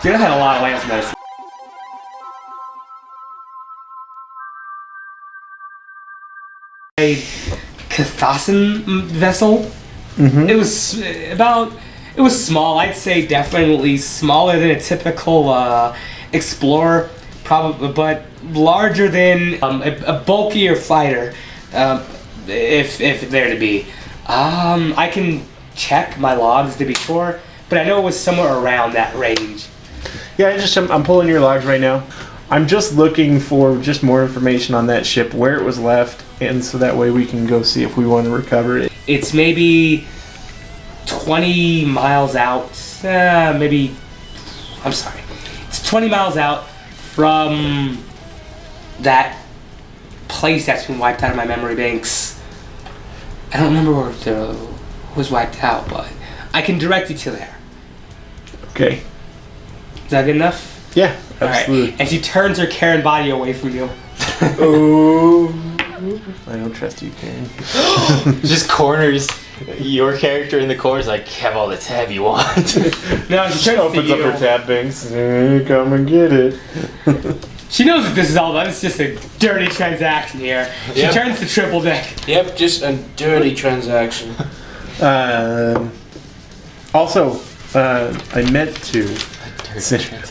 Dude, I had a lot of lance medicine. A Cathasan vessel. Mm-hmm. It was small. I'd say definitely smaller than a typical explorer, probably, but larger than a bulkier fighter, if there to be. I can check my logs to be sure, but I know it was somewhere around that range. Yeah, I'm pulling your logs right now. I'm just looking for just more information on that ship, where it was left, and so that way we can go see if we want to recover it. It's maybe 20 miles out, It's 20 miles out from that place that's been wiped out of my memory banks. I don't remember where it was wiped out, but I can direct you to there. Okay. Is that good enough? Yeah, absolutely. Right. And she turns her Karen body away from you. Oh, I don't trust you, Karen. Just corners your character in the corners, like, have all the tab you want. No, she turns opens up her tab banks. Come and get it. She knows what this is all about. It's just a dirty transaction here. She turns to triple deck. Yep, just a dirty transaction. Also, I meant to,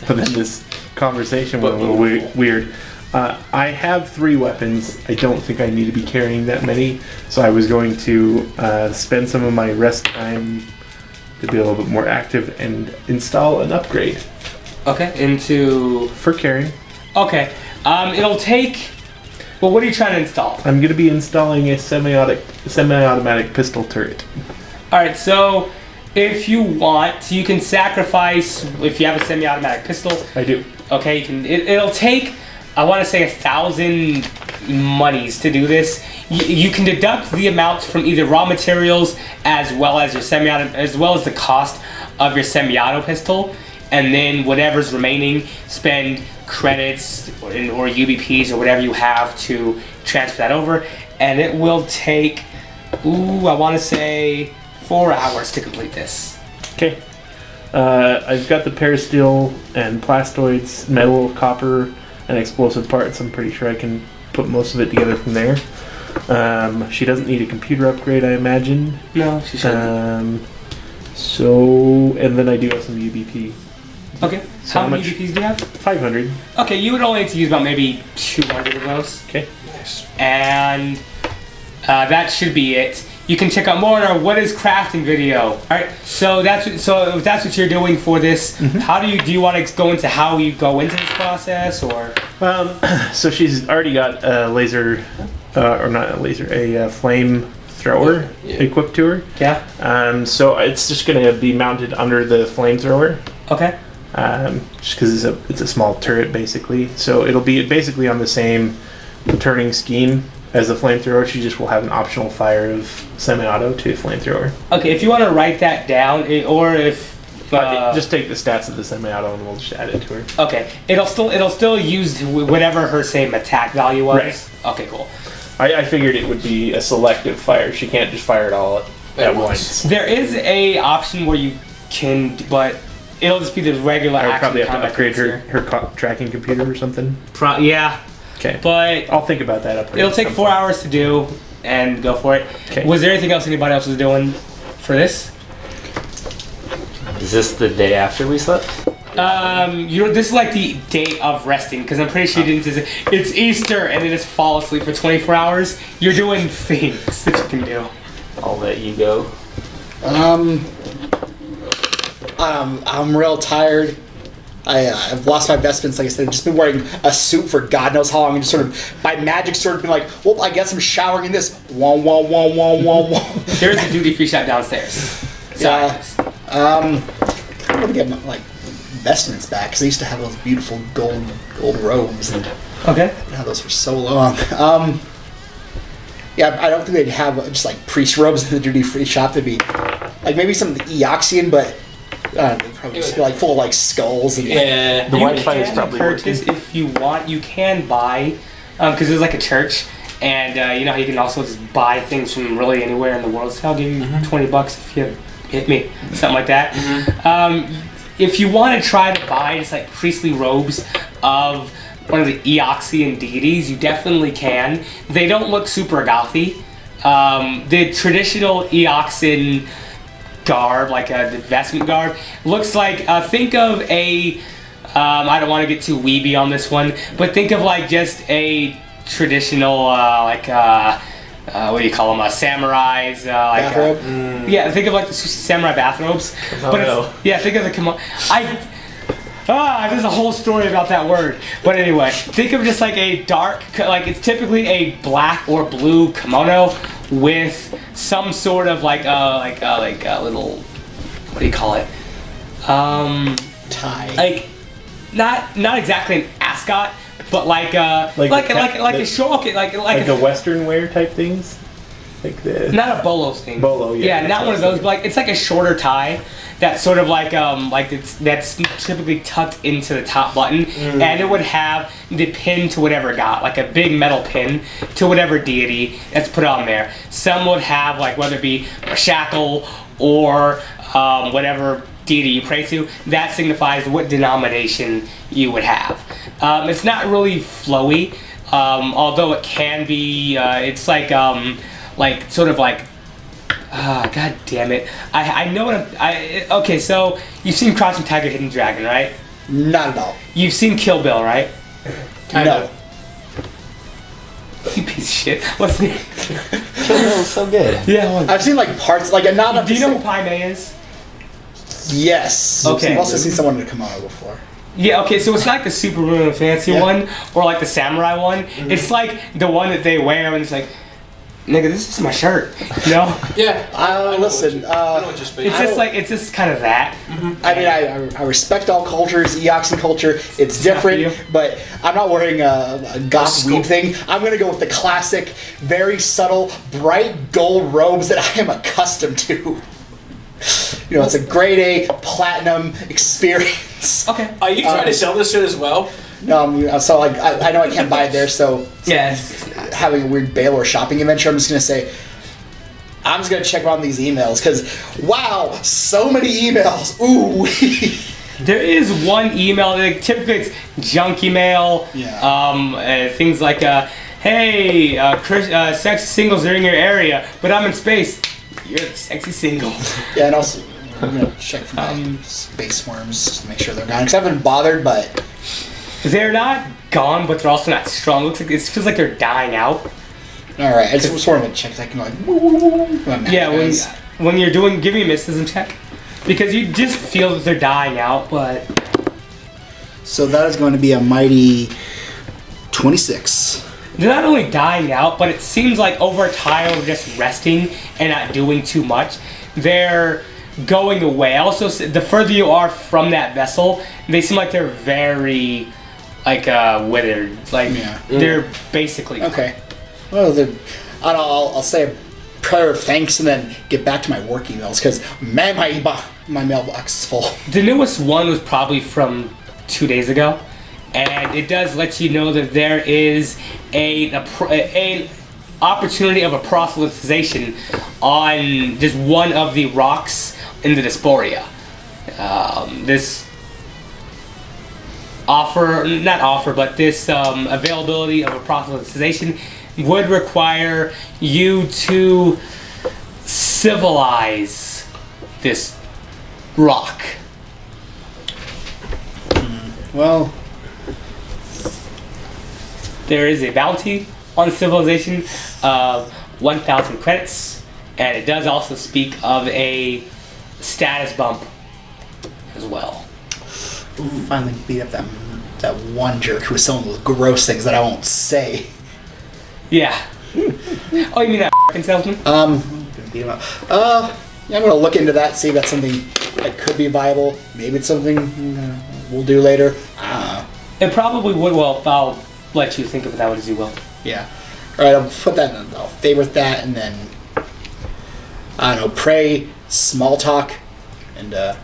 but then this conversation went a little weird. I have 3 weapons. I don't think I need to be carrying that many, so I was going to spend some of my rest time to be a little bit more active and install an upgrade. Okay, for carrying. Okay, it'll take. Well, what are you trying to install? I'm going to be installing a semi-automatic pistol turret. All right, so if you want, you can sacrifice if you have a semi-automatic pistol. I do. Okay, you can. It'll take. I want to say 1,000 monies to do this. You can deduct the amount from either raw materials as well as your as well as the cost of your semi-auto pistol, and then whatever's remaining, spend credits or UBPs or whatever you have to transfer that over, and it will take. I want to say 4 hours to complete this. Okay. I've got the parasteel and plastoids, metal, copper, and explosive parts. I'm pretty sure I can put most of it together from there. She doesn't need a computer upgrade, I imagine. No, she shouldn't. And then I do have some UBP. Okay. So how many UBPs do you have? 500. Okay, you would only need to use about maybe 200 of those. Okay. Nice. And that should be it. You can check out more on our What is Crafting video. All right, so if that's what you're doing for this, how do you want to go into how you go into this process, or? So she's already got a laser, or not a laser, a flame thrower equipped to her. Yeah. So it's just going to be mounted under the flamethrower. Okay. Just because it's a small turret basically, so it'll be basically on the same turning scheme as the flamethrower. She just will have an optional fire of semi-auto to flamethrower. Okay, if you want to write that down, or if just take the stats of the semi-auto and we'll just add it to her. Okay, it'll still use whatever her same attack value was. Right. Okay, cool. I figured it would be a selective fire. She can't just fire it all at once. There is a option where you can, but it'll just be the regular. I would probably have to combat upgrade here. her tracking computer or something. Yeah. Okay. But I'll think about that upgrade. It'll take 4 hours to do, and go for it. Okay. Was there anything else anybody else was doing for this? Is this the day after we slept? This is like the day of resting, because I'm pretty sure you didn't. It's Easter, and then just fall asleep for 24 hours. You're doing things that you can do. I'll let you go. I'm real tired. I've lost my vestments, like I said. I've just been wearing a suit for God knows how long. And just sort of, by magic, sort of been like, well, I guess I'm showering in this. Wah, wah, wah, wah, wah, wah. There's a duty-free shop downstairs. Sorry. I'm gonna get my vestments back, because I used to have those beautiful gold robes, and Okay. I've had those for so long. Yeah, I don't think they'd have just like priest robes in the duty-free shop. They'd be like maybe some of the Eoxian, but they'd probably just be like full of like skulls and Yeah, the Wi-Fi is probably purchase working. if you want. You can buy, because there's like a church, and you know how you can also just buy things from really anywhere in the world. So I'll give you $20 if you hit me, something like that. if you want to try to buy just like priestly robes of one of the Eoxian deities, you definitely can. They don't look super gothy. The traditional Eoxian garb, like the vestment garb, looks like, think of a, I don't want to get too weeby on this one, but think of like just a traditional, what do you call them, samurais, Bathrobe? yeah, think of like the samurai bathrobes. But think of the kimono. There's a whole story about that word. But anyway, think of just like a dark, like it's typically a black or blue kimono with some sort of like a little, what do you call it? Tie. Like not exactly an ascot, but like a show. Okay, like the Western wear type things, like the not a bolo thing. Bolo, yeah. Yeah, not one of those. But like it's like a shorter tie that's sort of like that's typically tucked into the top button, and it would have the pin to whatever god, like a big metal pin to whatever deity that's put on there. Some would have like whether it be a shackle or whatever deity you pray to, that signifies what denomination you would have. It's not really flowy, although it can be. It's like sort of like. God damn it! I know what okay, so you've seen Crouching Tiger, Hidden Dragon, right? Not at all. You've seen Kill Bill, right? No. You piece of shit. What's the name? Kill Bill's so good. Yeah. Well, I've seen like parts, like not enough do to you know say- who Pai Mei is? Yes. Okay. I've also seen someone in a kimono before. Yeah, okay, so it's like the super really fancy one, or like the samurai one. It's like the one that they wear and it's like, nigga, this is my shirt. You know? Yeah. Listen, I know what you're speaking. It's just kind of that. I mean, I respect all cultures, Eoxian culture. It's different, not for you. but I'm not wearing a goth weed thing. I'm gonna go with the classic, very subtle, bright gold robes that I am accustomed to. You know, it's a grade A platinum experience. Okay. Are you trying to sell this shit as well? No, so like I know I can't buy it there, so Yeah. having a weird Baylor shopping adventure, I'm just gonna say I'm just gonna check around these emails because wow, so many emails. Ooh. There is one email, like, typically it's junk email, things like, hey, sexy singles are in your area, but I'm in space. You're the sexy single. Yeah, and also I'm gonna check for my space worms just to make sure they're gone because I haven't bothered, but They're not gone, but they're also not strong. Looks like it feels like they're dying out. all right, I just sort of check because I can like. Woo, woo, woo, woo. Yeah, when you're doing, give me a mysticism check, because you just feel that they're dying out, but. So that is going to be a mighty 26. They're not only dying out, but it seems like over time of just resting and not doing too much, they're going away. Also, the further you are from that vessel, they seem like they're very, like, withered. Like, they're basically... Okay. Well, then I'll say a prayer of thanks and then get back to my work emails because man, my mailbox is full. The newest one was probably from 2 days ago, and it does let you know that there is an opportunity of a proselytization on just one of the rocks in the Diaspora. This availability of a proselytization would require you to civilize this rock. Well, There is a bounty on civilization of 1,000 credits, and it does also speak of a status bump as well. finally beat up that one jerk who was selling those gross things that I won't say. Yeah. Oh, you mean that f***ing salesman? Gonna beat him up. Yeah, I'm gonna look into that, see if that's something that could be viable. Maybe it's something we'll do later. It probably would. Well, I'll let you think of that one as you will. Yeah. All right, I'll put that. I'll favorite that, and then I don't know, pray, small talk, and we're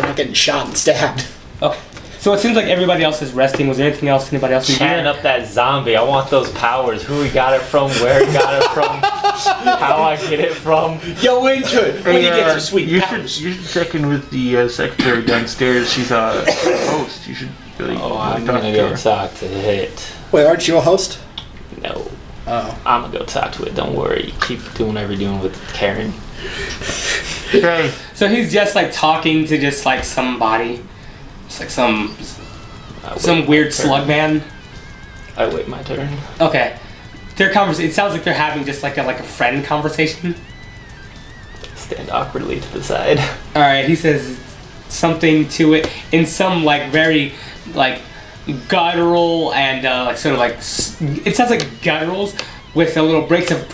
not getting shot and stabbed. Oh, so it seems like everybody else is resting. Was there anything else anybody else Cheering had? up that zombie. I want those powers. Who he got it from, where he got it from. how I get it from. Yo, intern, when you get some sweet powers. You should check in with the secretary downstairs. She's a host. You should really, I'm talk gonna to go her. talk to it. Wait, aren't you a host? No, Oh. I'm gonna go talk to it. Don't worry. Keep doing whatever you're doing with Karen. Okay. So he's just like talking to just like somebody. It's like some weird slug man. I wait my turn. Okay. Their conversation. It sounds like they're having just like a friend conversation. Stand awkwardly to the side. All right. He says something to it in some like very like guttural and like sort of like it sounds like gutturals with a little breaks of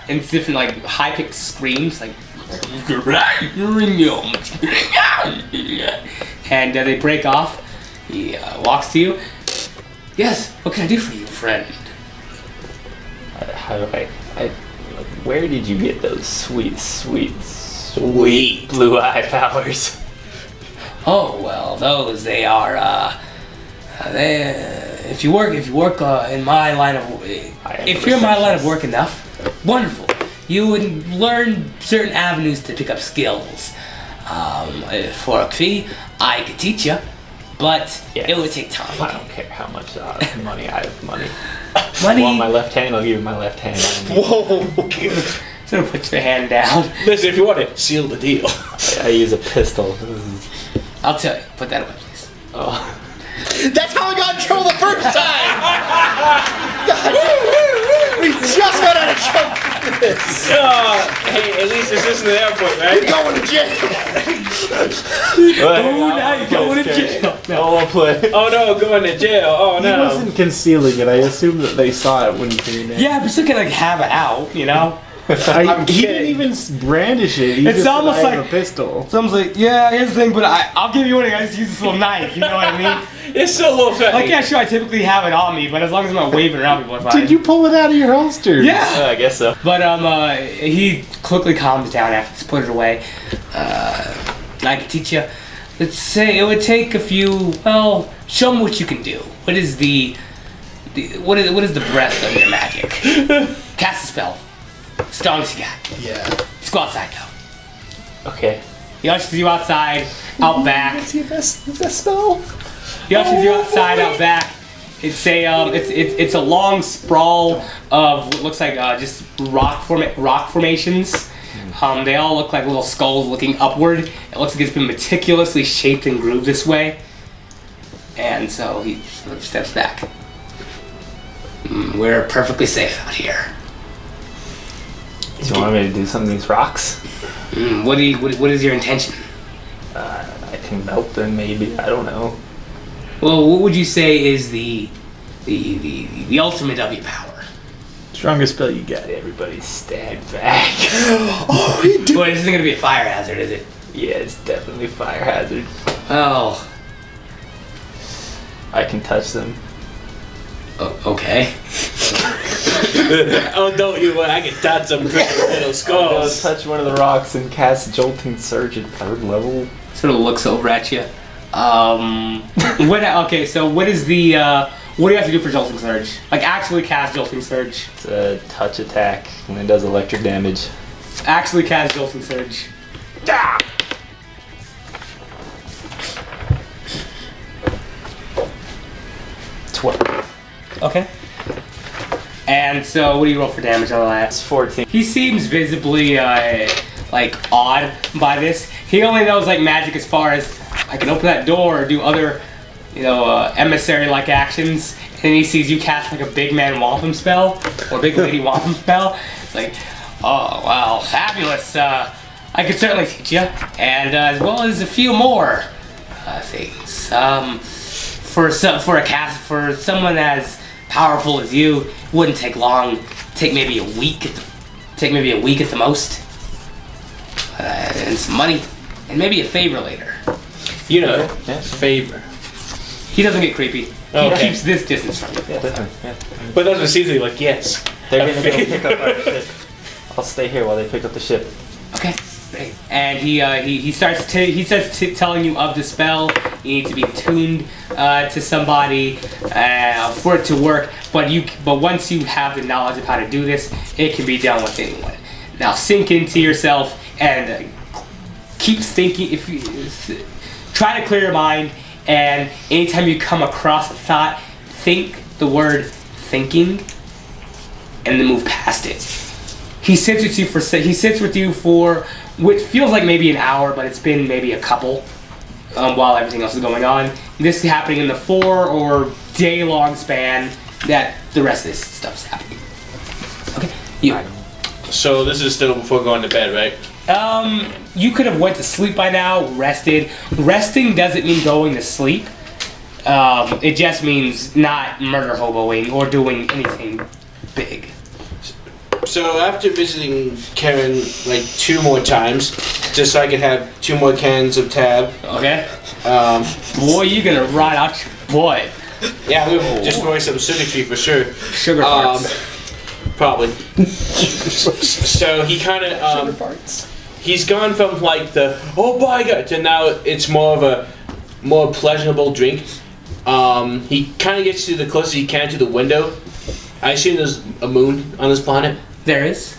and different like high pitched screams like and they break off. He walks to you. Yes. What can I do for you, friend? How do where did you get those sweet blue eye powers? Oh well, those they are. If you work in my line of, if you're in my line of work enough, wonderful. You would learn certain avenues to pick up skills. For a fee, I could teach you, but Yes. it would take time. I don't care how much money I have. Money. Money. Want my left hand? I'll give you my left hand. I don't need- Whoa. Sort of put your hand down. Listen, if you want it, seal the deal. I use a pistol. I'll tell you. Put that away, please. Oh. That's how I got in trouble the first time! God, we just got out of trouble for this! Hey, at least this isn't an airport, right? We're going to jail! Oh, now you're going to jail. No, I'll play. Oh no, going to jail. Oh He no. wasn't concealing it. I assumed that they saw it when he came in. Yeah, but still can like have it out, you know. He didn't kidding. even brandish it. He It's just said, almost I have like- a pistol. Someone's like, yeah, here's the thing, but I'll give you one. I just use this little knife. You know what I mean? It's still a little fat. Like, yeah, sure, I typically have it on me, but as long as I'm not waving it around, people are fine. Did you pull it out of your holster? Yeah. I guess so. But he quickly calms down after he's put it away. I can teach you. Let's say it would take a few. Well, show me what you can do. What is what is the breadth of your magic? Cast a spell. Strongest you got. Yeah. Let's go outside though. Okay. He ushers you outside, out back. What's your best spell? He ushers you outside, out back. It's a long sprawl of what looks like just rock formations. They all look like little skulls looking upward. It looks like it's been meticulously shaped and grooved this way. And so he sort of steps back. We're perfectly safe out here. Do you want me to do some of these rocks? What is your intention? I can melt them, maybe. I don't know. Well, what would you say is the ultimate of your power? Strongest spell you got. Everybody stand back. Oh, he did. Boy, this isn't gonna be a fire hazard, is it? Yeah, it's definitely fire hazard. Oh, I can touch them. Okay. Oh, don't you? I can touch some pretty little I'll skulls. touch one of the rocks and cast Jolting Surge at 3rd level. Sort of looks over at you. Okay, so what is the what do you have to do for Jolting Surge? Like actually cast Jolting Surge. It's a touch attack and it does electric damage. Actually cast Jolting Surge. Ah! Okay. And so what do you roll for damage on that? It's 14. He seems visibly like awed by this. He only knows like magic as far as I can open that door or do other, emissary-like actions. And then he sees you cast like a big man wampum spell or big lady wampum spell. It's like, oh wow, fabulous. I could certainly teach you, and as well as a few more things. For someone as powerful as you, it wouldn't take long. Take maybe a week. Take maybe a week at the most. And some money, and maybe a favor later. You know, Yeah. favor. He doesn't get creepy. He Okay. keeps this distance from you. Yeah, definitely. Yeah. But that's what Caesar's like, yes. They're gonna go pick up our ship. I'll stay here while they pick up the ship. Okay, great. And he starts telling you of the spell You need to be tuned to somebody for it to work. But once you have the knowledge of how to do this, it can be done with anyone. Now sink into yourself and keep thinking. If you try to clear your mind, and anytime you come across a thought, think the word "thinking," and then move past it. He sits with you for what feels like maybe an hour, but it's been maybe a couple while everything else is going on. This is happening in the 4 or day-long span that the rest of this stuff's happening. Okay, you. So this is still before going to bed, right? You could have went to sleep by now, rested. Resting doesn't mean going to sleep. It just means not murder hoboing or doing anything big. So after visiting Karen like 2 more times, just so I could have 2 more cans of tab. Okay. Boy, you're gonna ride out your butt. Yeah, we will destroy some circuitry for sure. Sugar farts. Probably. So he kind of he's gone from like the oh my god to now it's more of a more pleasurable drink. He kind of gets to the closest he can to the window. I assume there's a moon on this planet. There is.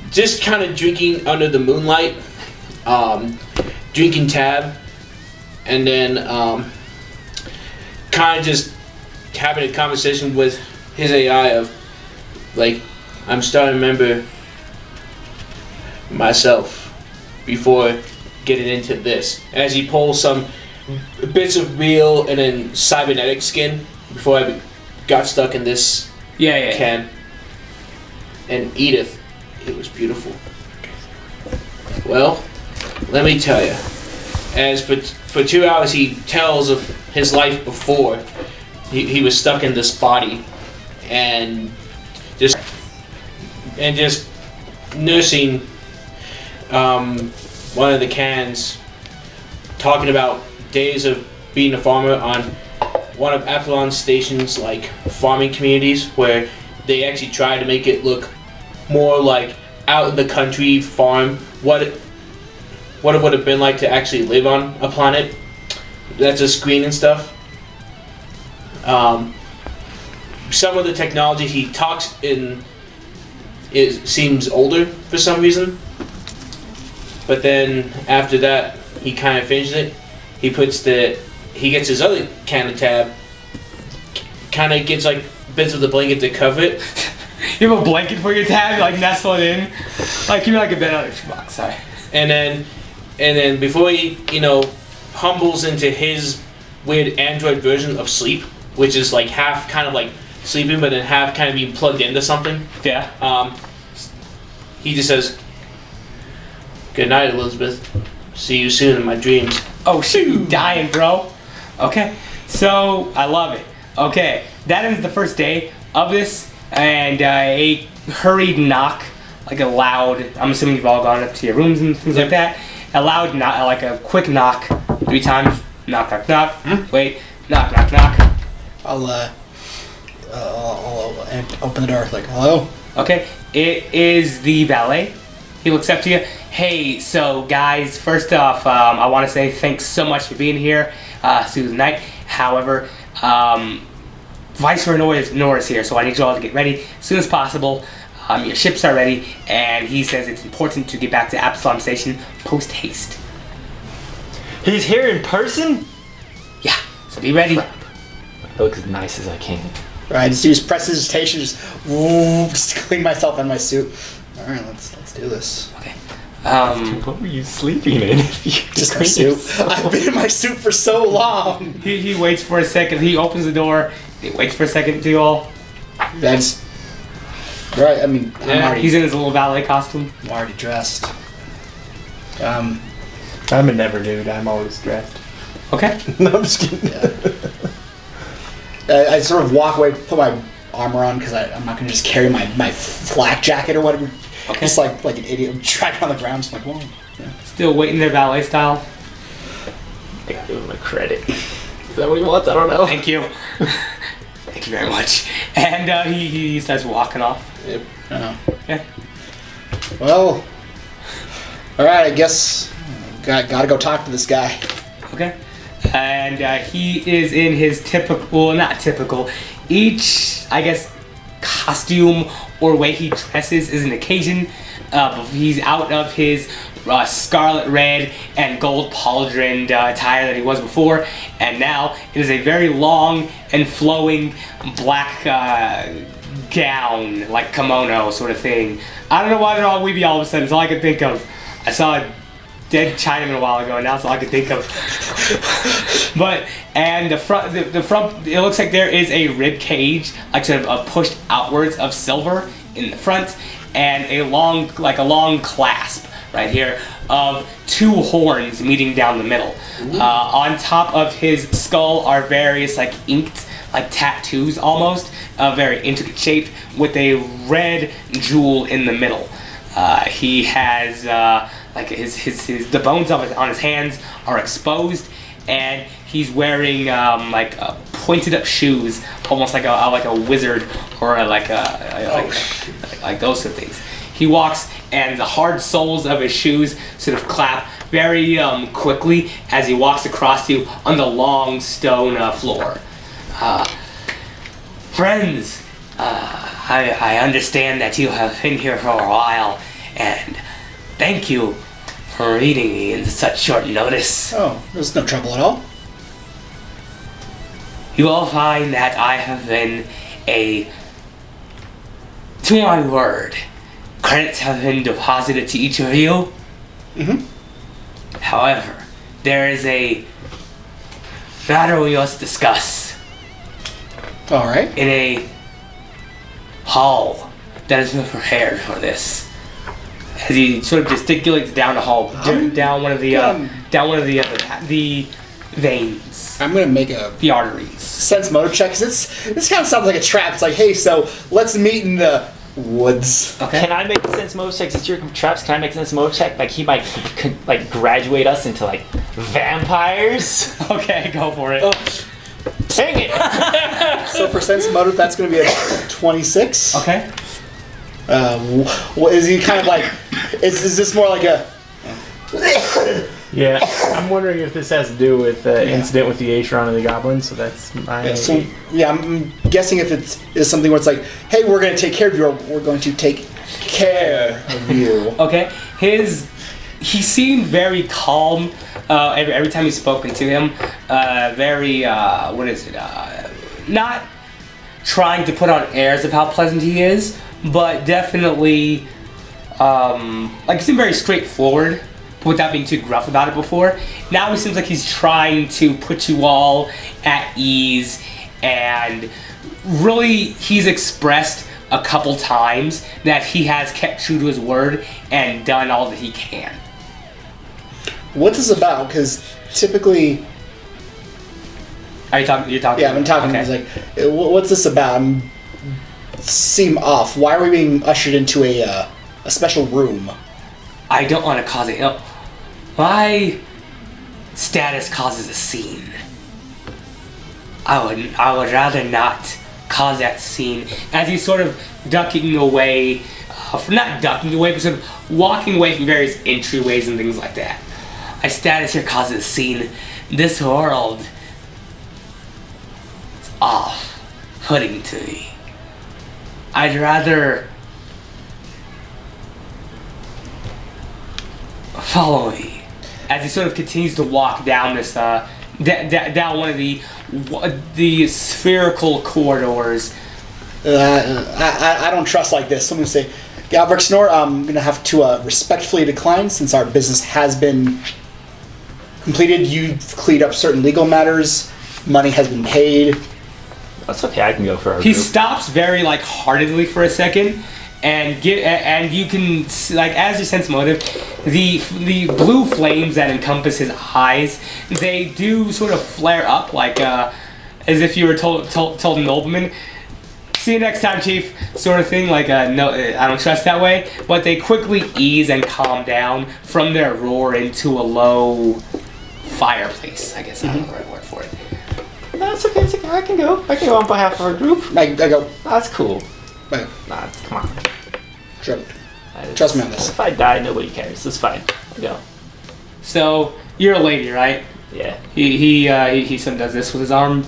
Just kind of drinking under the moonlight, drinking tab, and then kind of just having a conversation with his AI of like, I'm starting to remember myself before getting into this. As he pulls some bits of real and then cybernetic skin before I got stuck in this Yeah. can. And Edith, it was beautiful. Well, let me tell you. As for 2 hours he tells of his life before he was stuck in this body and just nursing one of the cans, talking about days of being a farmer on one of Apollon's station's like farming communities where they actually tried to make it look more like out in the country farm, what it would have been like to actually live on a planet that's a screen and stuff. Some of the technology he talks in seems older for some reason, but then after that he kind of finishes it. He gets his other can of tab, kind of gets like bits of the blanket to cover it. You have a blanket for your tab, you like nestle it in, like you're like a bed out of your box. Sorry. And then before he humbles into his weird android version of sleep, which is like half kind of like sleeping but then half kind of being plugged into something. Yeah. He just says, "Good night, Elizabeth. See you soon in my dreams." Oh shit, you dying, bro. Okay, so I love it. Okay, that ends the first day of this, and a hurried knock, like a loud. I'm assuming you've all gone up to your rooms and things like that. A loud knock, like a quick knock, 3 times. Knock, knock, knock. Wait, knock, knock, knock. I'll open the door. Like, hello. Okay, it is the valet. He looks up to you. Hey, so guys, first off, I want to say thanks so much for being here through the night. However, Viceroy Norris here, so I need you all to get ready as soon as possible. Your ships are ready, and he says it's important to get back to Absalom Station post haste. He's here in person? Yeah, so be ready. I look as nice as I can. Right, just use prestidigitation, just clean myself in my suit. All right, let's do this. Okay. What were you sleeping in? Just my suit. I've been in my suit for so long. He waits for a second. He opens the door. He waits for a second to you all. That's right. I mean, He's in his little valet costume. I'm already dressed. I'm a never dude. I'm always dressed. Okay. No, I'm just kidding. I sort of walk away, put my armor on because I'm not gonna just carry my flak jacket or whatever. Okay. Just like an idiot, I'm dragging on the ground. Just like, whoa. Yeah. Still waiting their valet style. I gotta give him a credit. Is that what he wants? I don't know. Thank you. Thank you very much. And he starts walking off. Yep. Okay. Well, all right. I guess gotta go talk to this guy. Okay. And he is in his typical, well, not typical, each, I guess, costume or way he dresses is an occasion. He's out of his scarlet red and gold pauldroned attire that he was before, and now it is a very long and flowing black gown, like kimono sort of thing. I don't know why they're all weeby all of a sudden. It's all I could think of. I saw a dead Chinaman a while ago, and now it's all I could think of. But and the front, it looks like there is a rib cage, like sort of pushed outwards of silver in the front, and a long clasp right here of two horns meeting down the middle. On top of his skull are various like inked like tattoos almost, very intricate shape with a red jewel in the middle. He has like the bones of on his hands are exposed, and he's wearing like pointed up shoes, almost like a wizard or like those sort of things. He walks, and the hard soles of his shoes sort of clap very quickly as he walks across you on the long stone floor. Friends, I understand that you have been here for a while, and thank you for meeting me in such short notice. Oh, there's no trouble at all. You will find that I have been to my word, credits have been deposited to each of you. However, there is a matter we must discuss. All right. In a hall that has been prepared for this. As he sort of gesticulates down the hall, down one of the veins, I'm gonna make a the arteries. sense motive check, because this kind of sounds like a trap. It's like, hey, so let's meet in the woods. Okay. Can I make a sense motive check? Since you're traps, can I make a sense motive check? Like he might like graduate us into like vampires. Okay, go for it. Dang it! So for sense motive, that's going to be a 26. Okay. What is he kind of like? Is this more like a? Yeah, I'm wondering if this has to do with the incident with the Acheron and the Goblin. So that's my. I'm guessing if it's something where it's like, hey, we're going to take care of you, or we're going to take care of you. Okay. He seemed very calm every time you spoken to him. Very not trying to put on airs of how pleasant he is, but definitely like he seemed very straightforward without being too gruff about it before. Now it seems like he's trying to put you all at ease, and really he's expressed a couple times that he has kept true to his word and done all that he can. What's this about? Because typically, You're talking. yeah, I'm talking. Okay. He's like, what's this about? Seem off. Why are we being ushered into a special room? I don't want to cause it. My status causes a scene. I would rather not cause that scene. As he's sort of ducking away, not ducking away, but sort of walking away from various entryways and things like that. My status here causes a scene. This world is off-putting to me. I'd rather follow me. As he sort of continues to walk down this, down one of the spherical corridors. I don't trust like this. So I'm going to say, Galbrick Snore, I'm going to have to respectfully decline since our business has been completed. You've cleared up certain legal matters. Money has been paid. That's okay. I can go for our He group. stops very heartedly for a second, and you can as you sense motive, the blue flames that encompass his eyes, they do sort of flare up as if you were told a nobleman, "See you next time, Chief," sort of thing. No, I don't trust that way. But they quickly ease and calm down from their roar into a low fireplace. I guess I don't know the right word for it. That's okay. It's okay. I can go on behalf of our group. I go, That's cool. wait, Come on. trust me on this. If I die, nobody cares. It's fine. Go. So you're a lady, right? Yeah. He sort of does this with his arm.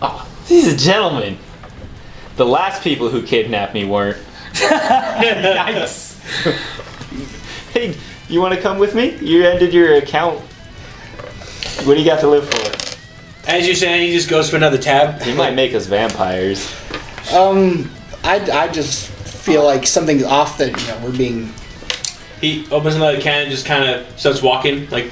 Oh, he's a gentleman. The last people who kidnapped me weren't. Yikes. Hey, you want to come with me? You ended your account. What do you got to live for? As you're saying, he just goes for another tab. He might make us vampires. I just feel like something's off that, we're being... He opens another can and just kind of starts walking, like,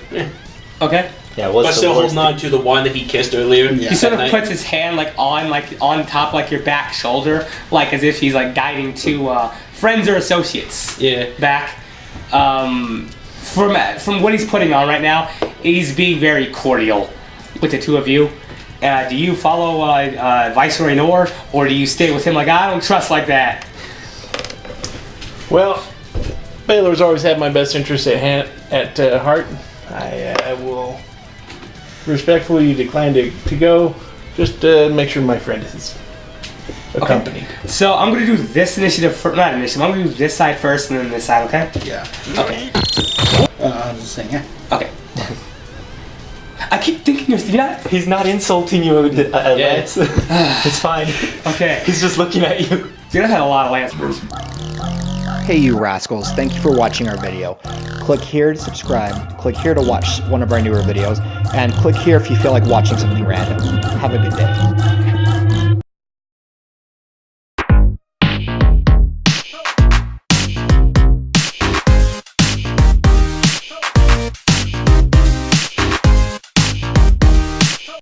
Okay. Yeah, what's but the still worst holding on to the one that he kissed earlier. Yeah. He sort of that puts night. his hand on top like your back shoulder, like as if he's like guiding two friends or associates. Yeah. Back. From what he's putting on right now, he's being very cordial with the two of you. Do you follow Viceroy Nor, or do you stay with him like, I don't trust like that? Well, Baylor's always had my best interest at heart. I will respectfully decline to go, just to make sure my friend is accompanied. So I'm going to do this initiative, not initiative, I'm going to do this side first and then this side, okay? Yeah. Okay. I was just saying, yeah. Okay. I keep thinking you're not... He's not insulting you, Lance. It's fine. Okay. He's just looking at you. Dude, I had a lot of Lance. Hey you rascals, thank you for watching our video. Click here to subscribe, click here to watch one of our newer videos, and click here if you feel like watching something random. Have a good day.